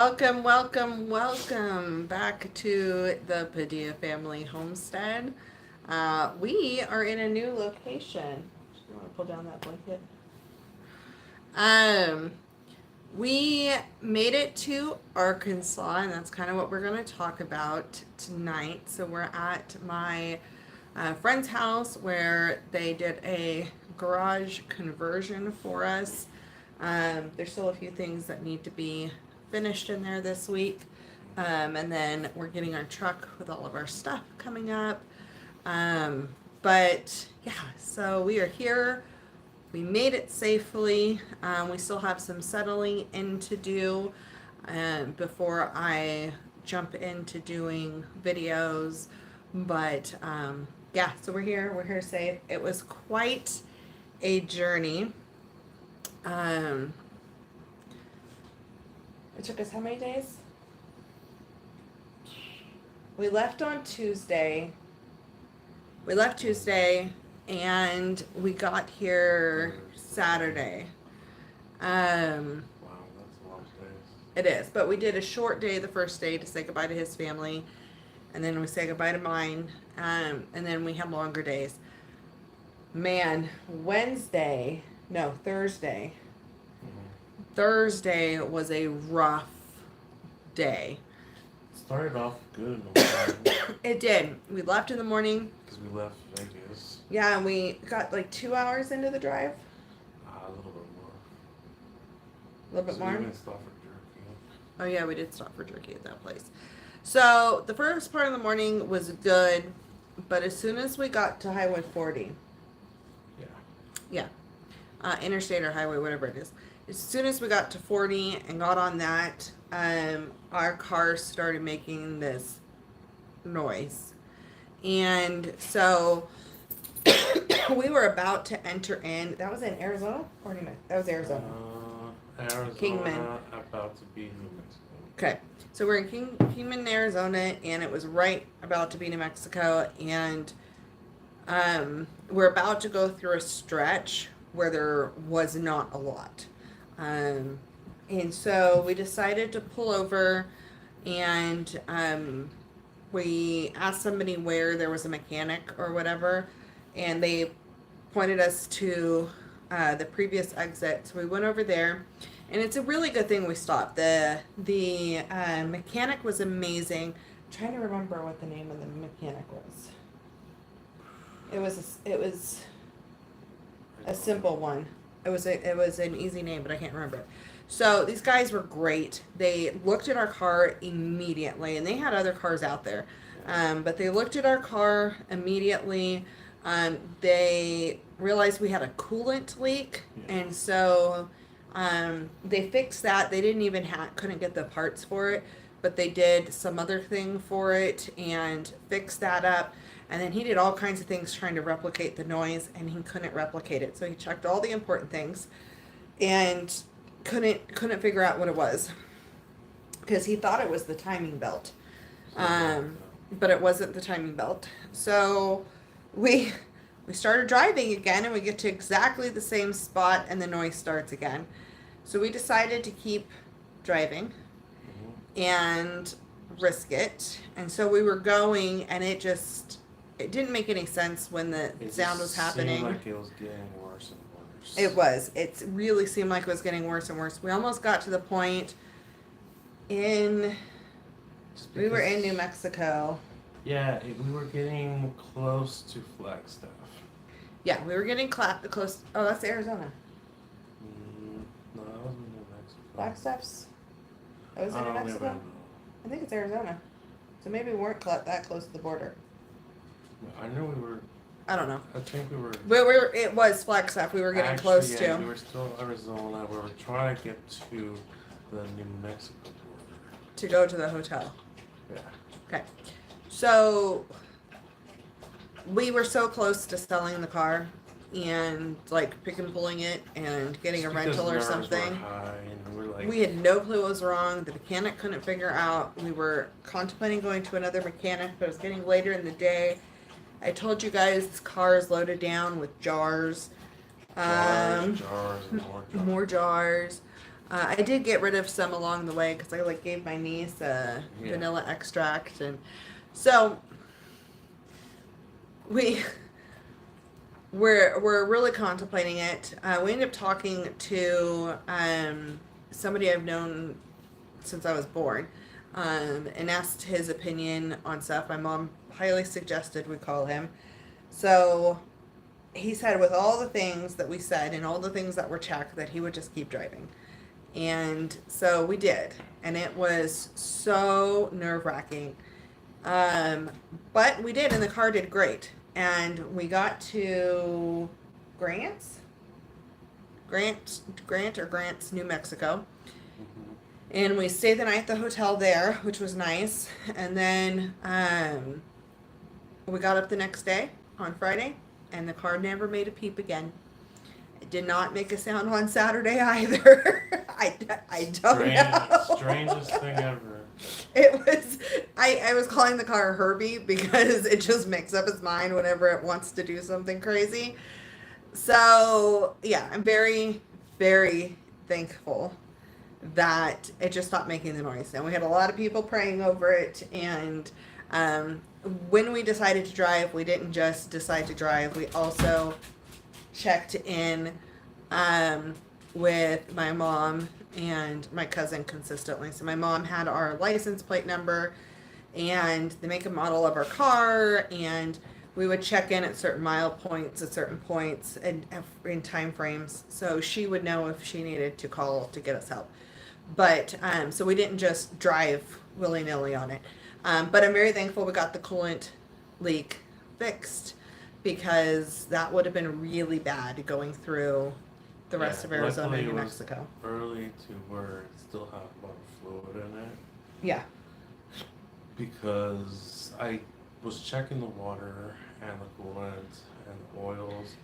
Welcome, welcome, welcome back to the Padilla Family Homestead. We are in a new location. You want to pull down that blanket? Um, we made it to Arkansas, and that's kind of what we're going to talk about tonight. So we're at my friend's house where they did a garage conversion for us. There's still a few things that need to be finished in there this week. And then we're getting our truck with all of our stuff coming up. But yeah, so we are here. We made it safely. We still have some settling in to do before I jump into doing videos. But yeah, so we're here. We're here safe. It was quite a journey. Um, it took us how many days? We left on Tuesday. We left Tuesday and we got here Saturday. Wow, that's a lot of days. It is, but we did a short day the first day to say goodbye to his family, and then we say goodbye to mine, and then we have longer days. Man, Thursday. Thursday was a rough day. Started off good in the morning It did. We left in the morning. because we left Vegas Yeah, and we got like 2 hours into the drive. a little bit more. A little bit So more. we even stopped for jerky. Oh yeah, we did stop for jerky at that place. So the first part of the morning was good, but as soon as we got to Highway 40, Yeah. yeah, interstate or highway, whatever it is. As soon as we got to 40 and got on that, our car started making this noise. And so we were about to enter in. That was in Arizona? Or New Mexico? That was Arizona. Arizona, Kingman. about to be New Mexico. Okay. So we're in Kingman, Arizona, and it was right about to be New Mexico. And we're about to go through a stretch where there was not a lot. And so we decided to pull over and we asked somebody where there was a mechanic or whatever, and they pointed us to the previous exit. So we went over there, and it's a really good thing we stopped. The mechanic was amazing. I'm trying to remember what the name of the mechanic was. It was a simple one. It was an easy name, but I can't remember it. So these guys were great. They looked at our car immediately, and they had other cars out there, but they looked at our car immediately. They realized we had a coolant leak, and so they fixed that. They didn't even couldn't get the parts for it, but they did some other thing for it and fixed that up. And then he did all kinds of things trying to replicate the noise, and he couldn't replicate it. So he checked all the important things, and couldn't figure out what it was, because he thought it was the timing belt, but it wasn't the timing belt. So we started driving again, and we get to exactly the same spot, and the noise starts again. So we decided to keep driving and risk it. And so we were going, and it didn't make any sense when the sound was happening. Seemed like it was getting worse and worse. It was. It really seemed like it was getting worse and worse. We almost got to the point we were in New Mexico. Yeah, we were getting close to Flagstaff. Yeah, we were getting close. Oh, that's Arizona. No, that was in New Mexico. Flagstaff's. That was in New I don't Mexico. remember. I think it's Arizona. So maybe we weren't that close to the border. I know we were. I don't know. I think we were. It was Flagstaff. We were getting close yeah, to. we were still in Arizona. We were trying to get to the New Mexico border. To go to the hotel. Yeah. Okay. So we were so close to selling the car and like pick and pulling it and getting a rental or something. High and we're like, We had no clue what was wrong. The mechanic couldn't figure out. We were contemplating going to another mechanic, but it was getting later in the day. I told you guys this car is loaded down with jars. jars and more jars. More jars. I did get rid of some along the way because I like gave my niece a Yeah. vanilla extract, and so we we're really contemplating it. We ended up talking to somebody I've known since I was born, and asked his opinion on stuff. My mom highly suggested we call him. So he said, with all the things that we said and all the things that were checked, that he would just keep driving. And so we did. And it was so nerve wracking. But we did, and the car did great. And we got to Grants, New Mexico. Mhm. And we stayed the night at the hotel there, which was nice. And then we got up the next day on Friday, and the car never made a peep again. It did not make a sound on Saturday either. I don't know. Strangest thing ever. It was, I was calling the car Herbie because it just makes up its mind whenever it wants to do something crazy. So, yeah, I'm very, very thankful that it just stopped making the noise. And we had a lot of people praying over it. And when we decided to drive, we didn't just decide to drive. We also checked in with my mom and my cousin consistently. So my mom had our license plate number and the make and model of our car, and we would check in at certain mile points at certain points and in time frames, so she would know if she needed to call to get us help. But so we didn't just drive willy-nilly on it. But I'm very thankful we got the coolant leak fixed, because that would have been really bad going through the rest of Arizona luckily and New it was Mexico. early to where it still had a lot of fluid in it. Yeah. Because I was checking the water and the coolant and the oils.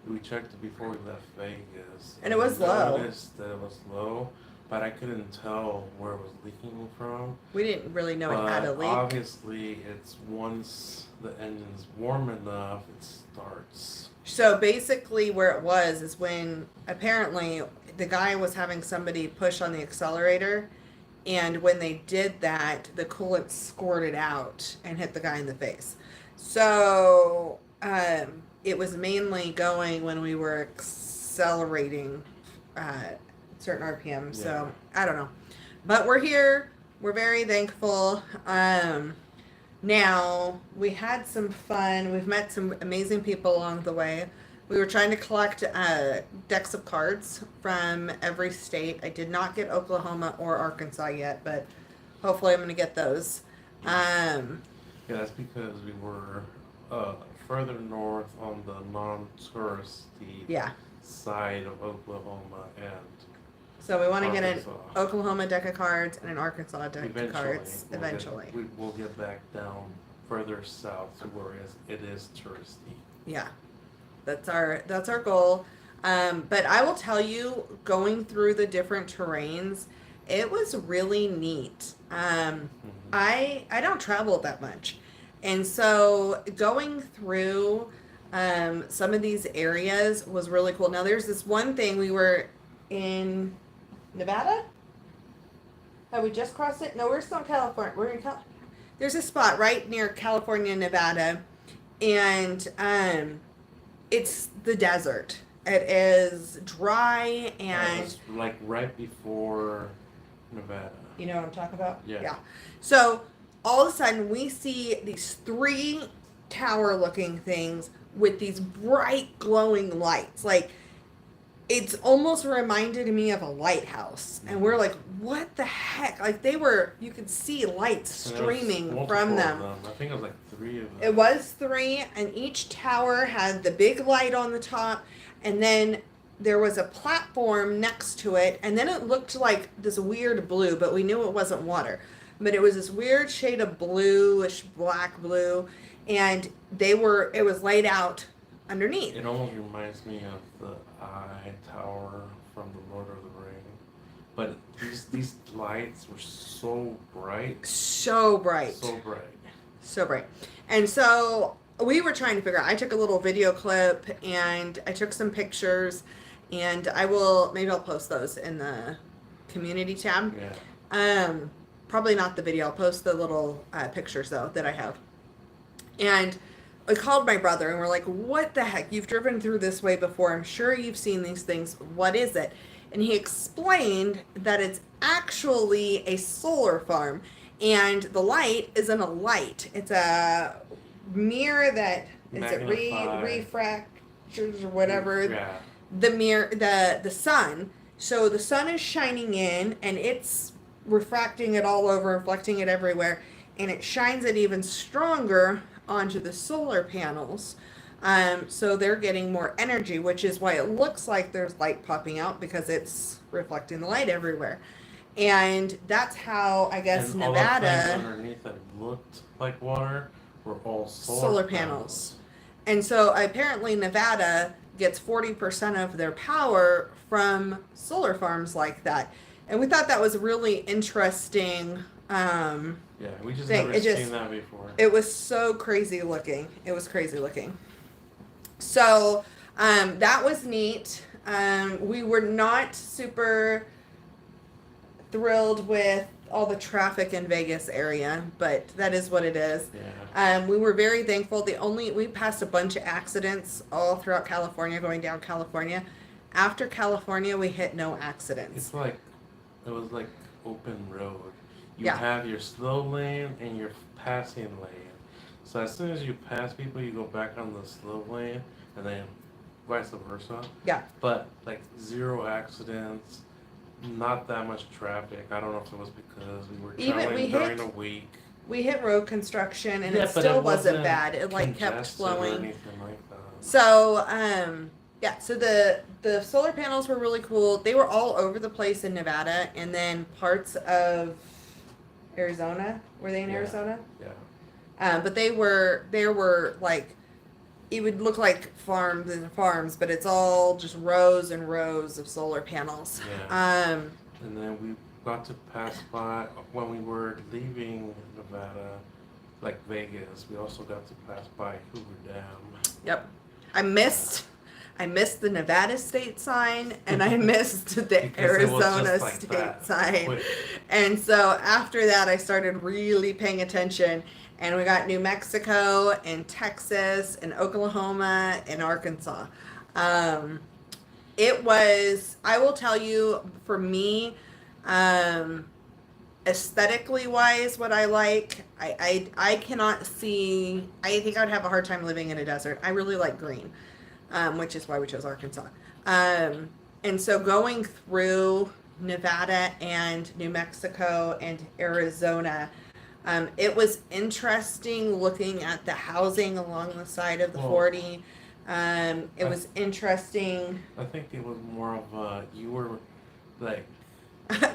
We checked it before we left Vegas. And it was I low. noticed that it was low, but I couldn't tell where it was leaking from. We didn't really know it had a But leak. obviously, it's once the engine's warm enough, it starts. So basically where it was is when apparently the guy was having somebody push on the accelerator, and when they did that, the coolant squirted out and hit the guy in the face. So it was mainly going when we were accelerating certain RPM. So I don't know. But we're here. We're very thankful. Now, we had some fun. We've met some amazing people along the way. We were trying to collect decks of cards from every state. I did not get Oklahoma or Arkansas yet, but hopefully I'm going to get those. Yeah, that's because we were further north on the non-touristy Yeah. side of Oklahoma, and So we want to get an Arkansas. Oklahoma deck of cards and an Arkansas deck of Eventually, cards we'll eventually. we'll get back down further south to where it is touristy. Yeah, that's our goal. But I will tell you, going through the different terrains, it was really neat. I don't travel that much, and so going through some of these areas was really cool. Now there's this one thing. We were in Nevada. Have we just crossed it? No, we're still in California. We're in There's a spot right near California, Nevada, and it's the desert. It is dry, and It's like right before Nevada. you know what I'm talking about? Yeah. So all of a sudden we see these 3 tower looking things with these bright glowing lights. Like, it's almost reminded me of a lighthouse. And we're like, what the heck? Like, you could see lights And there was streaming multiple from of them. I think it was like 3 of them. It was 3, and each tower had the big light on the top, and then there was a platform next to it, and then it looked like this weird blue, but we knew it wasn't water. But it was this weird shade of bluish, black blue, and it was laid out underneath. It almost reminds me of the Eye Tower from the Lord of the Rings. But these lights were so bright. So bright. So bright. So bright. And so we were trying to figure out, I took a little video clip and I took some pictures, and maybe I'll post those in the community tab. Yeah. Probably not the video. I'll post the little pictures though that I have. And I called my brother and we're like, what the heck? You've driven through this way before. I'm sure you've seen these things. What is it? And he explained that it's actually a solar farm. And the light isn't a light. It's a mirror that is it refractors or whatever. Yeah. The mirror, the sun. So the sun is shining in and it's refracting it all over, reflecting it everywhere, and it shines it even stronger onto the solar panels. So they're getting more energy, which is why it looks like there's light popping out because it's reflecting the light everywhere. And that's how I guess And Nevada. all the things underneath that looked like water were all solar panels. And so apparently Nevada gets 40% of their power from solar farms like that. And we thought that was really interesting. Yeah, we just thing. never It seen just- that before. It was so crazy looking. It was crazy looking. So that was neat. We were not super thrilled with all the traffic in Vegas area, but that is what it is. Yeah. We were very thankful. We passed a bunch of accidents all throughout California, going down California. After California, we hit no accidents. It's like, it was like open road. You Yeah. have your slow lane and your passing lane. So as soon as you pass people, you go back on the slow lane, and then vice versa. Yeah. But like zero accidents, not that much traffic. I don't know if it was because we were Even traveling we during hit- a week. We hit road construction and Yeah, it but still it wasn't wasn't bad. It like kept congested or flowing. anything like that. So, yeah, so the solar panels were really cool. They were all over the place in Nevada and then parts of Arizona. Were they in Yeah. Arizona? Yeah. But they were like, it would look like farms and farms, but it's all just rows and rows of solar panels. Yeah. And then we got to pass by when we were leaving Nevada, like Vegas. We also got to pass by Hoover Dam. Yep. I missed the Nevada state sign and I missed the Because it was Arizona just like state that. sign. Wait. And so after that, I started really paying attention. And we got New Mexico and Texas and Oklahoma and Arkansas. It was, I will tell you, for me, aesthetically wise, what I like, I cannot see, I think I'd have a hard time living in a desert. I really like green, which is why we chose Arkansas. And so going through Nevada and New Mexico and Arizona, it was interesting looking at the housing along the side of the Well, 40. It was interesting. I think it was more of you were like.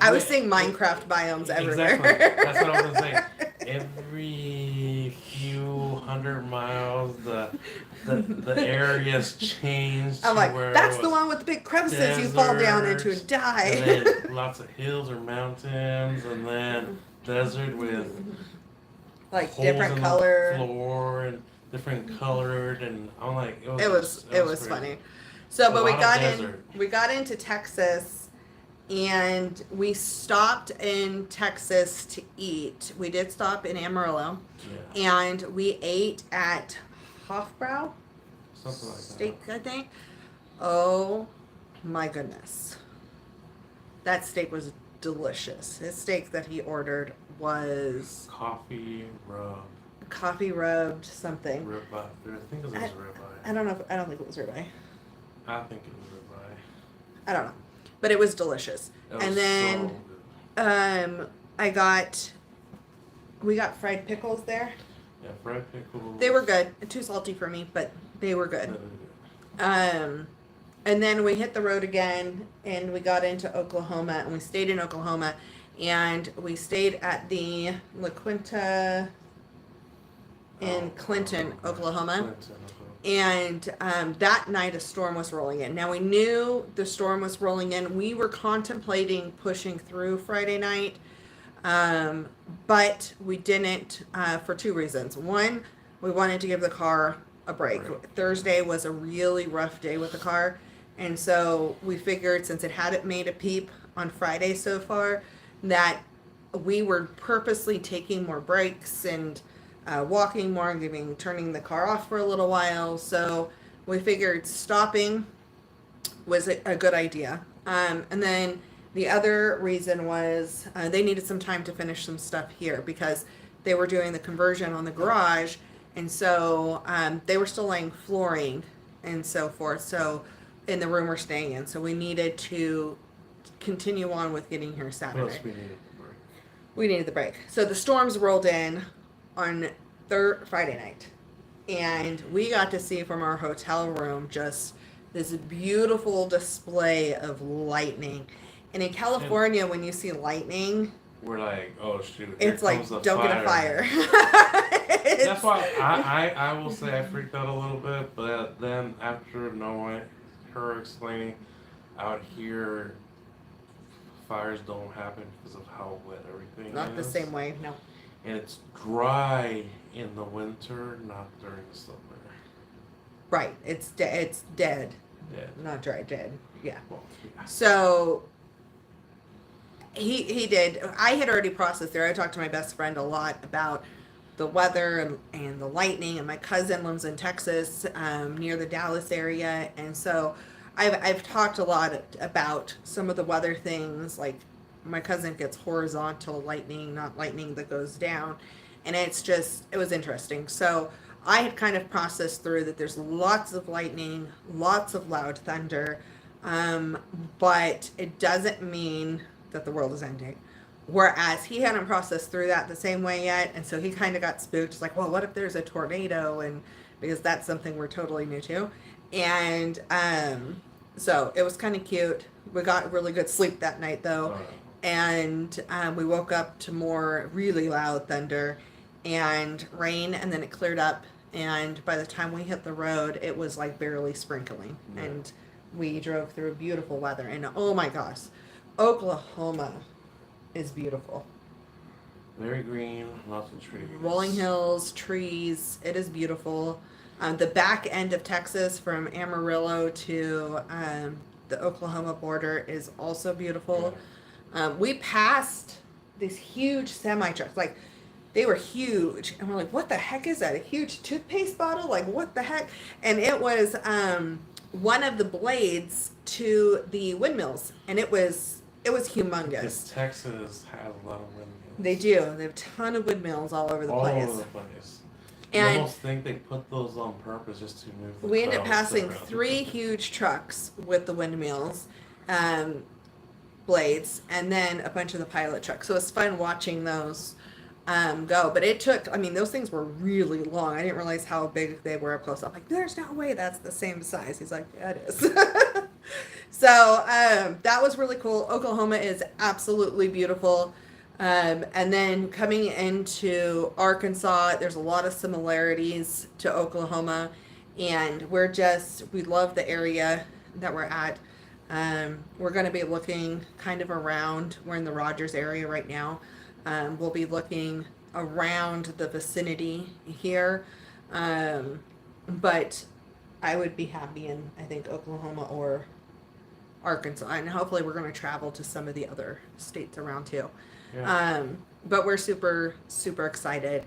I was seeing Minecraft biomes everywhere. Exactly. That's what I was gonna say. Every few hundred miles, the areas changed. I'm to like, where that's it the was one with the big crevices you fall down into and deserts, die. And then lots of hills or mountains, and then desert with Like holes different in color. the floor and different colored, and I'm like, It was crazy. funny. So, but A we lot of got desert. we got into Texas, and we stopped in Texas to eat. We did stop in Amarillo, Yeah, and we ate at Hofbrau something like Steak, I think. Oh my goodness, that steak was delicious. His steak that he ordered was that. Coffee rub, coffee rubbed something. ribeye. I think it was ribeye. I don't know. I don't think it was ribeye. I think it was ribeye. I don't know, but it was delicious. It was And then so good. we got fried pickles there. Yeah, fried pickles. They were good. Too salty for me, but they were good. Good. And then we hit the road again, and we got into Oklahoma, and we stayed in Oklahoma, and we stayed at the La Quinta in Clinton, Oklahoma. Clinton, And that night a storm was rolling in. Now we knew the storm was rolling in. We were contemplating pushing through Friday night, but we didn't for two reasons. One, we wanted to give the car a break. Right. Thursday was a really rough day with the car, and so we figured since it hadn't made a peep on Friday so far that we were purposely taking more breaks and walking more, turning the car off for a little while. So we figured stopping was a good idea. And then the other reason was they needed some time to finish some stuff here because they were doing the conversion on the garage, and so they were still laying flooring and so forth. So in the room we're staying in, so we needed to continue on with getting here Saturday. Plus, we needed the break. We needed the break. So the storms rolled in on Friday night, and we got to see from our hotel room just this beautiful display of lightning. And in California, when you see lightning, we're like, oh shoot! It's like, don't get a fire. That's why I will say I freaked out a little bit, but then after knowing her explaining, out here fires don't happen because of how wet everything Not is. the same way, no. And it's dry in the winter, not during the summer. Right, it's dead. Dead. Not dry, dead. Yeah. Well, yeah. So he did. I had already processed there. I talked to my best friend a lot about the weather and the lightning, and my cousin lives in Texas, near the Dallas area, and so I've talked a lot about some of the weather things. Like my cousin gets horizontal lightning, not lightning that goes down, and it was interesting. So I had kind of processed through that there's lots of lightning, lots of loud thunder, but it doesn't mean that the world is ending. Whereas he hadn't processed through that the same way yet, and so he kind of got spooked. It's like, well, what if there's a tornado? And because that's something we're totally new to. And so it was kind of cute. We got really good sleep that night, though. And we woke up to more really loud thunder and rain, and then it cleared up. And by the time we hit the road, it was like barely sprinkling. Yeah. And we drove through beautiful weather. And oh my gosh, Oklahoma is beautiful. Very green, lots of trees. Rolling hills, trees. It is beautiful. The back end of Texas from Amarillo to the Oklahoma border is also beautiful. Yeah. We passed these huge semi-trucks. Like, they were huge. And we're like, what the heck is that? A huge toothpaste bottle? Like, what the heck? And it was one of the blades to the windmills. And it was humongous. Because Texas has a lot of windmills. They do. They have a ton of windmills all over the place. All over the place. You almost think they put those on purpose just to move the We ended up passing around. 3 huge trucks with the windmills, blades, and then a bunch of the pilot trucks. So it was fun watching those go. But it took, those things were really long. I didn't realize how big they were up close. I'm like, there's no way that's the same size. He's like, yeah, it is. So that was really cool. Oklahoma is absolutely beautiful. And then coming into Arkansas, there's a lot of similarities to Oklahoma, and we love the area that we're at. We're going to be looking kind of around. We're in the Rogers area right now. We'll be looking around the vicinity here. But I would be happy in, I think, Oklahoma or Arkansas, and hopefully we're going to travel to some of the other states around too. Yeah. But we're super, super excited.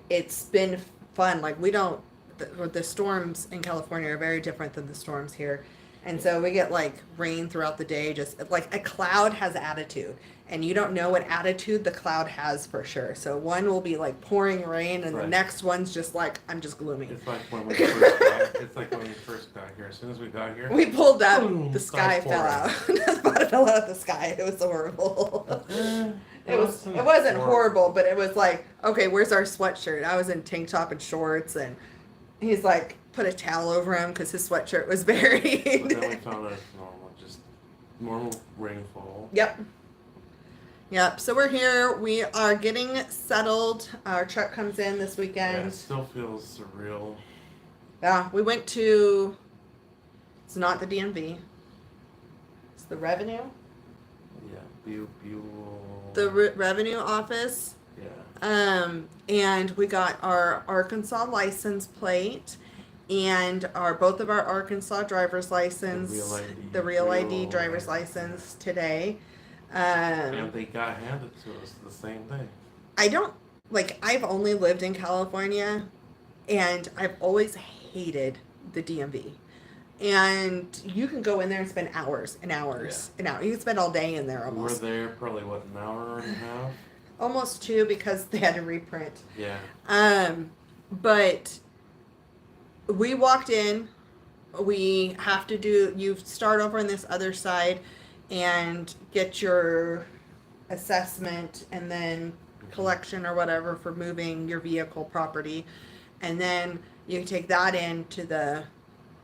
It's been fun. Like, the storms in California are very different than the storms here. And so we get like rain throughout the day, just like a cloud has attitude, and you don't know what attitude the cloud has for sure. So one will be like pouring rain, and the next one's just like, I'm just gloomy. It's like when we first got here. As soon as we got here, we pulled up, the sky fell out. The bottom fell out of the sky. It was horrible. It wasn't horrible, but it was like, okay, where's our sweatshirt? I was in tank top and shorts, and he's like, put a towel over him because his sweatshirt was buried. But then we found out it's normal, just normal rainfall. Yep. So we're here. We are getting settled. Our truck comes in this weekend. Yeah, it still feels surreal. Yeah, we went to, it's not the DMV. It's the revenue. Yeah, the revenue office. Yeah. And we got our Arkansas license plate, and both of our Arkansas driver's license, the real ID driver's license today. And they got handed to us the same day. I don't I've only lived in California, and I've always hated the DMV. And you can go in there and spend hours and hours and hours. You can spend all day in there almost. We were there probably what, an hour and a half? Almost 2 because they had to reprint. Yeah. But we walked in. We have to you start over on this other side and get your assessment and then collection or whatever for moving your vehicle property. And then you take that in to the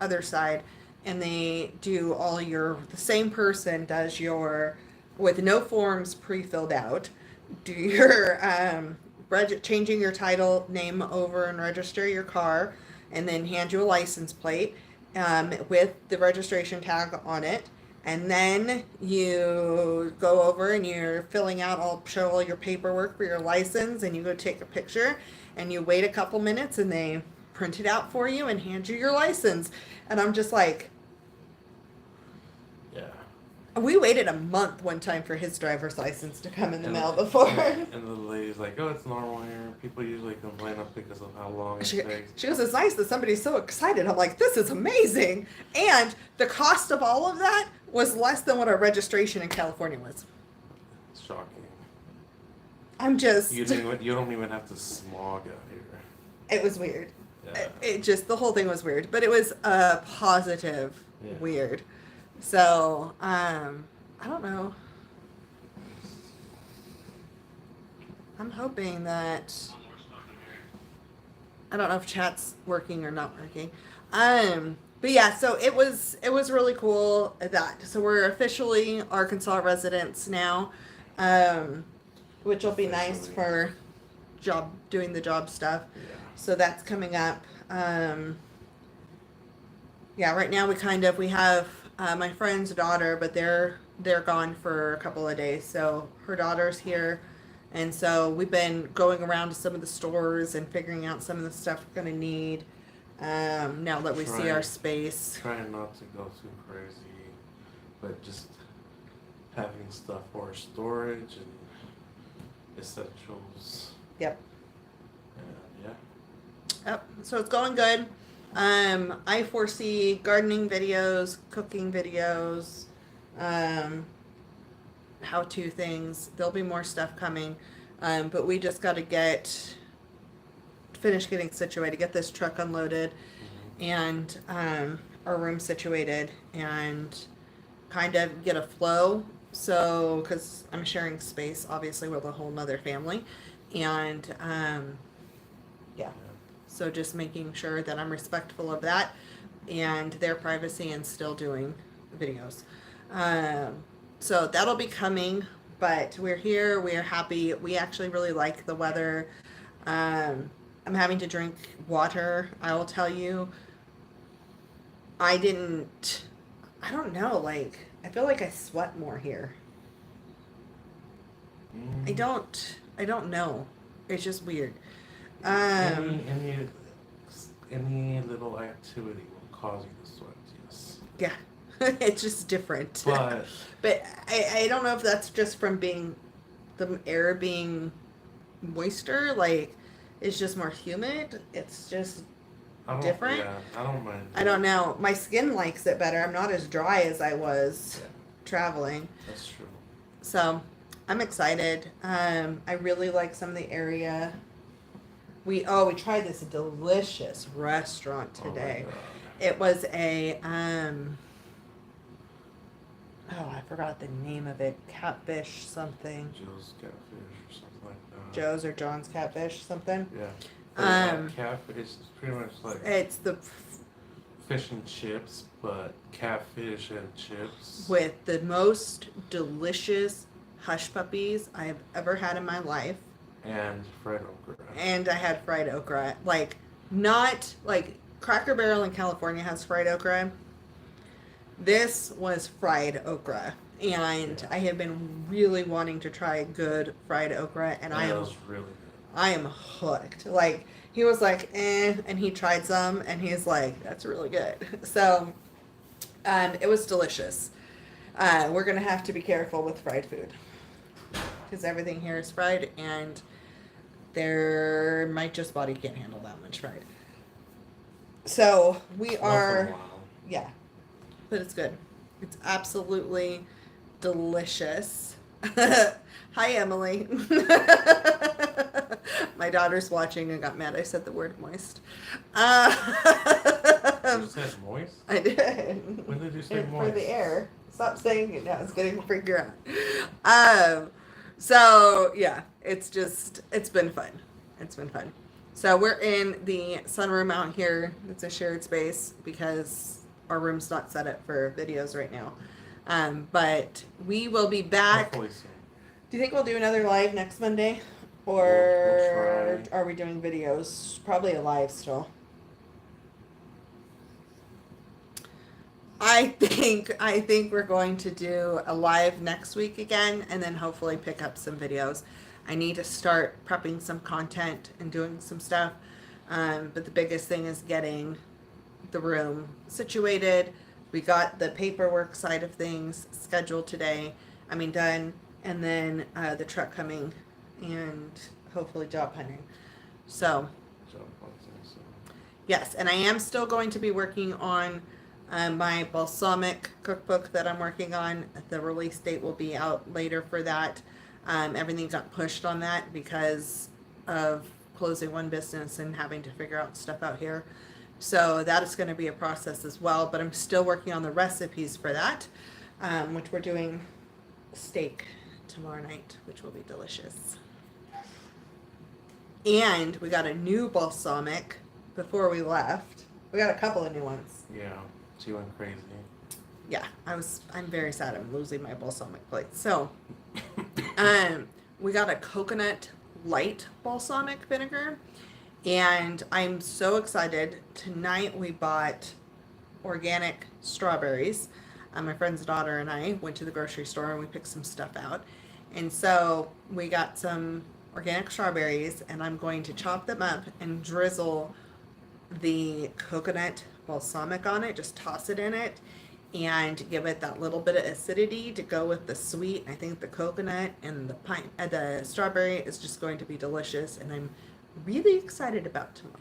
other side, and they do the same person does with no forms pre-filled out, do your changing your title name over and register your car, and then hand you a license plate with the registration tag on it. And then you go over and you're filling out, show all your paperwork for your license, and you go take a picture, and you wait a couple minutes, and they print it out for you and hand you your license. And I'm just like, yeah. We waited a month one time for his driver's license to come in the mail before. And the lady's like, oh, it's normal here. People usually complain because of how long it takes. She goes, it's nice that somebody's so excited. I'm like, this is amazing. And the cost of all of that was less than what our registration in California was. It's shocking. I'm just... You don't even have to smog out here. It was weird. Yeah. It just, the whole thing was weird. But it was a positive weird. So, I don't know. I'm hoping that... I don't know if chat's working or not working. But yeah, so it was really cool so we're officially Arkansas residents now, which will be nice for doing the job stuff. Yeah. So that's coming up. Yeah, right now we have my friend's daughter, but they're gone for a couple of days. So her daughter's here. And so we've been going around to some of the stores and figuring out some of the stuff we're going to need now that we see our space. Trying not to go too crazy, but just having stuff for storage and essentials. Yep. Yeah. Yep. So it's going good. I foresee gardening videos, cooking videos, how-to things. There'll be more stuff coming, but we just got to finish getting situated, get this truck unloaded, and our room situated, and kind of get a flow. So, because I'm sharing space, obviously, with a whole nother family, and yeah. So just making sure that I'm respectful of that and their privacy and still doing videos. So that'll be coming, but we're here. We're happy. We actually really like the weather. I'm having to drink water. I will tell you, I don't know, I feel like I sweat more here. I don't know. It's just weird. Any little activity will cause you to sweat, yes. Yeah, it's just different. But I don't know if that's just from the air being moister, it's just more humid. It's just different. Yeah, I don't mind. I don't know. My skin likes it better. I'm not as dry as I was traveling. That's true. So I'm excited. I really like some of the area. We tried this delicious restaurant today. Oh my God. It was a I forgot the name of it. Catfish something. Joe's Catfish or something like that. Joe's or John's Catfish something. Yeah. Catfish is pretty much like it's the fish and chips, but catfish and chips with the most delicious hush puppies I've ever had in my life. And fried okra. And I had fried okra. Not Cracker Barrel in California has fried okra. This was fried okra. And I have been really wanting to try good fried okra. And it was really good. I am hooked. Like, he was like, and he tried some, and he's like, that's really good. So, it was delicious. We're gonna have to be careful with fried food because everything here is fried, and my just body can't handle that much fried. So we Once in a are, while. yeah, but it's good. It's absolutely delicious. Hi, Emily. My daughter's watching and got mad I said the word moist. You said moist? I did. When did you say For moist? the air. Stop saying it now. It's getting freaking out. So yeah, it's been fun. It's been fun. So we're in the sunroom out here. It's a shared space because our room's not set up for videos right now. But we will be back. Hopefully soon. Do you think we'll do another live next Monday? We'll Or try. are we doing videos? Probably a live still. I think we're going to do a live next week again and then hopefully pick up some videos. I need to start prepping some content and doing some stuff. But the biggest thing is getting the room situated. We got the paperwork side of things scheduled today. Done. And then the truck coming and hopefully job hunting. So, yes, and I am still going to be working on my balsamic cookbook that I'm working on. The release date will be out later for that. Everything got pushed on that because of closing one business and having to figure out stuff out here. So that is going to be a process as well, but I'm still working on the recipes for that, which we're doing steak tomorrow night, which will be delicious. And we got a new balsamic before we left. We got a couple of new ones. Yeah, she went crazy. Yeah, I'm very sad I'm losing my balsamic plate. So, we got a coconut light balsamic vinegar, and I'm so excited. Tonight we bought organic strawberries. My friend's daughter and I went to the grocery store and we picked some stuff out. And so we got some organic strawberries, and I'm going to chop them up and drizzle the coconut balsamic on it, just toss it in it and give it that little bit of acidity to go with the sweet. I think the coconut and the strawberry is just going to be delicious, and I'm really excited about tomorrow.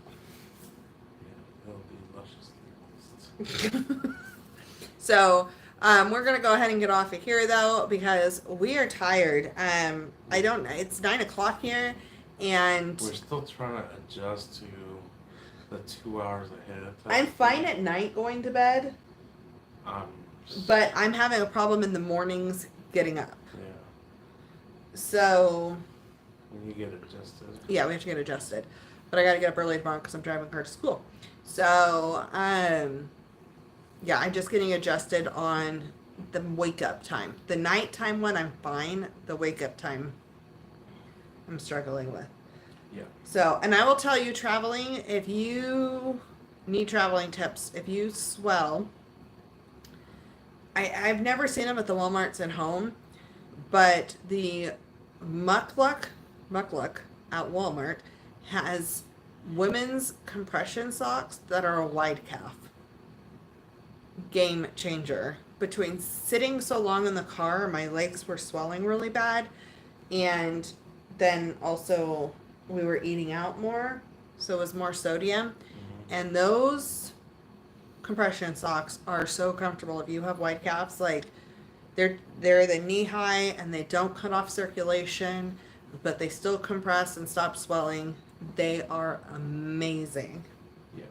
Yeah, it'll be luscious. So we're gonna go ahead and get off of here though because we are tired. It's 9 o'clock here, and We're still trying to adjust to the 2 hours ahead of time. I'm fine at night going to bed, but I'm having a problem in the mornings getting up. Yeah. So. When you get adjusted. Yeah, we have to get adjusted, but I got to get up early tomorrow because I'm driving her to school. So, yeah, I'm just getting adjusted on the wake up time. The nighttime one, I'm fine. The wake up time, I'm struggling with. Yeah. So, and I will tell you, traveling, if you need traveling tips, if you swell, I've never seen them at the Walmarts at home, but the Muckluck at Walmart has women's compression socks that are a wide calf. Game changer. Between sitting so long in the car, my legs were swelling really bad, and then also we were eating out more, so it was more sodium. Mm-hmm. And those compression socks are so comfortable. If you have wide calves, like they're the knee high and they don't cut off circulation, but they still compress and stop swelling. They are amazing. Yeah.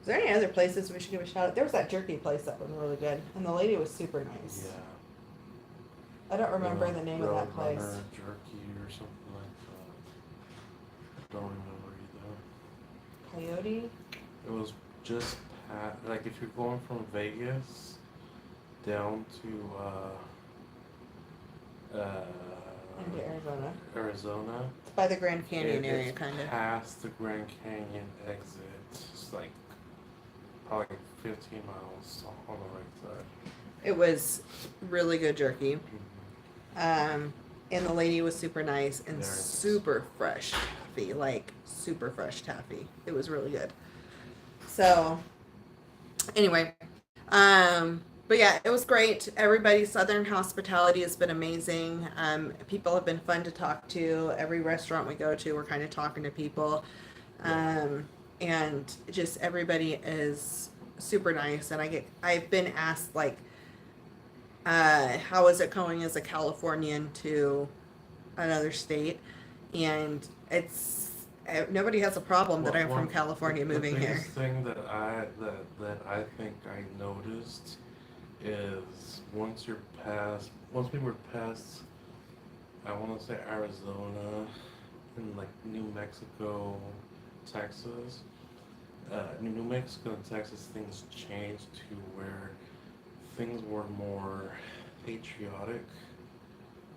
Is there any other places we should give a shout out? There was that jerky place that was really good, and the lady was super nice. Yeah. I don't remember the name of that place. Jerky or something like that. I don't remember either. Coyote? It was just like if you're going from Vegas down to Into Arizona. It's by the Grand Canyon area, it's kind of. past the Grand Canyon exit. It's like probably 15 miles on the right side. It was really good jerky. Mm-hmm. And the lady was super nice and Very super fresh taffy, like super fresh taffy. It was really good. So, anyway, but yeah, it was great. Everybody's Southern hospitality has been amazing. People have been fun to talk to. Every restaurant we go to, we're kind of talking to people. And just everybody is super nice. And I've been asked like, how is it going as a Californian to another state? And it's nobody has a problem that I'm from California moving here. The biggest thing that I think I noticed is once people are past, I want to say Arizona and like New Mexico, Texas. New Mexico and Texas, things changed to where things were more patriotic,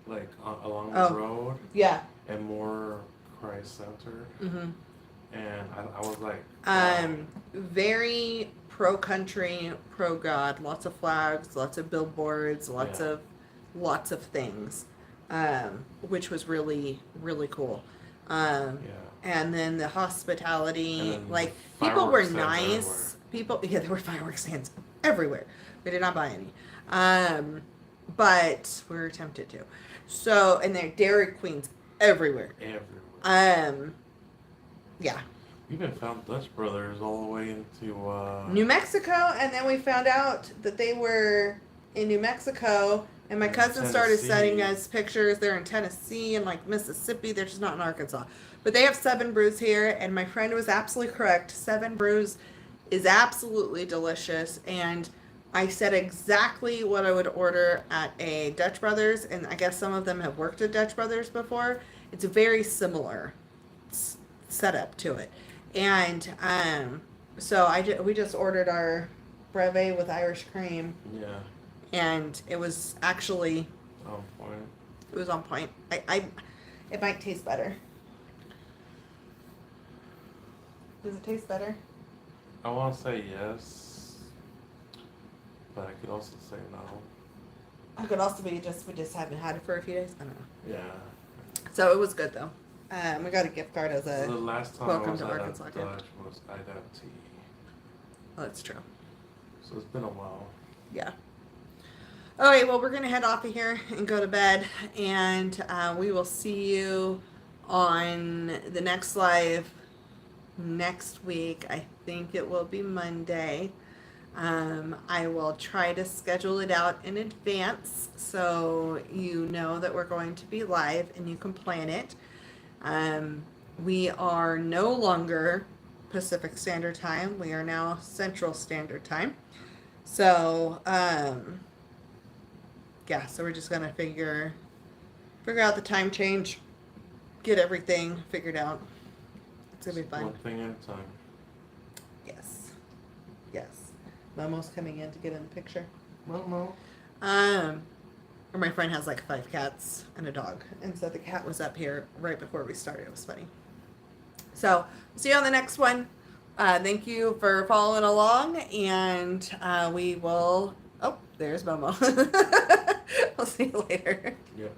like along the road, Yeah. and more Christ-centered. Mm-hmm. And I was like, wow. Very pro-country, pro-God. Lots of flags, lots of billboards, lots of things, which was really, really cool. And then the hospitality, then like people were fireworks nice. There were fireworks stands everywhere. We did not buy any, but we were tempted to. So, and there are Dairy Queens everywhere. Yeah. We even found Dutch Brothers all the way into New Mexico, and then we found out that they were in New Mexico, and my cousin started sending us pictures. They're in Tennessee and like Mississippi. They're just not in Arkansas. But they have 7 Brews here, and my friend was absolutely correct. 7 Brews is absolutely delicious, and I said exactly what I would order at a Dutch Brothers, and I guess some of them have worked at Dutch Brothers before. It's a very similar setup to it. And so we just ordered our brevet with Irish cream. Yeah. And it was actually on point. It was on point. It might taste better. Does it taste better? I want to say yes, but I could also say no. It could also be we just haven't had it for a few days. I don't know. Yeah. So it was good though. We got a gift card as a the last time welcome I was to at Arkansas gift. Dutch was I got tea. Oh, that's true. So it's been a while. Yeah. All right, well, we're going to head off of here and go to bed, and we will see you on the next live next week. I think it will be Monday. I will try to schedule it out in advance so you know that we're going to be live and you can plan it. We are no longer Pacific Standard Time. We are now Central Standard Time. So, yeah, so we're just gonna figure out the time change, get everything figured out. It's gonna be fun. One thing at a time. Yes. Momo's coming in to get in the picture. Momo. Or my friend has like 5 cats and a dog, and so the cat was up here right before we started. It was funny. So see you on the next one. Thank you for following along, and we will. Oh, there's Momo. We'll see you later. Yep.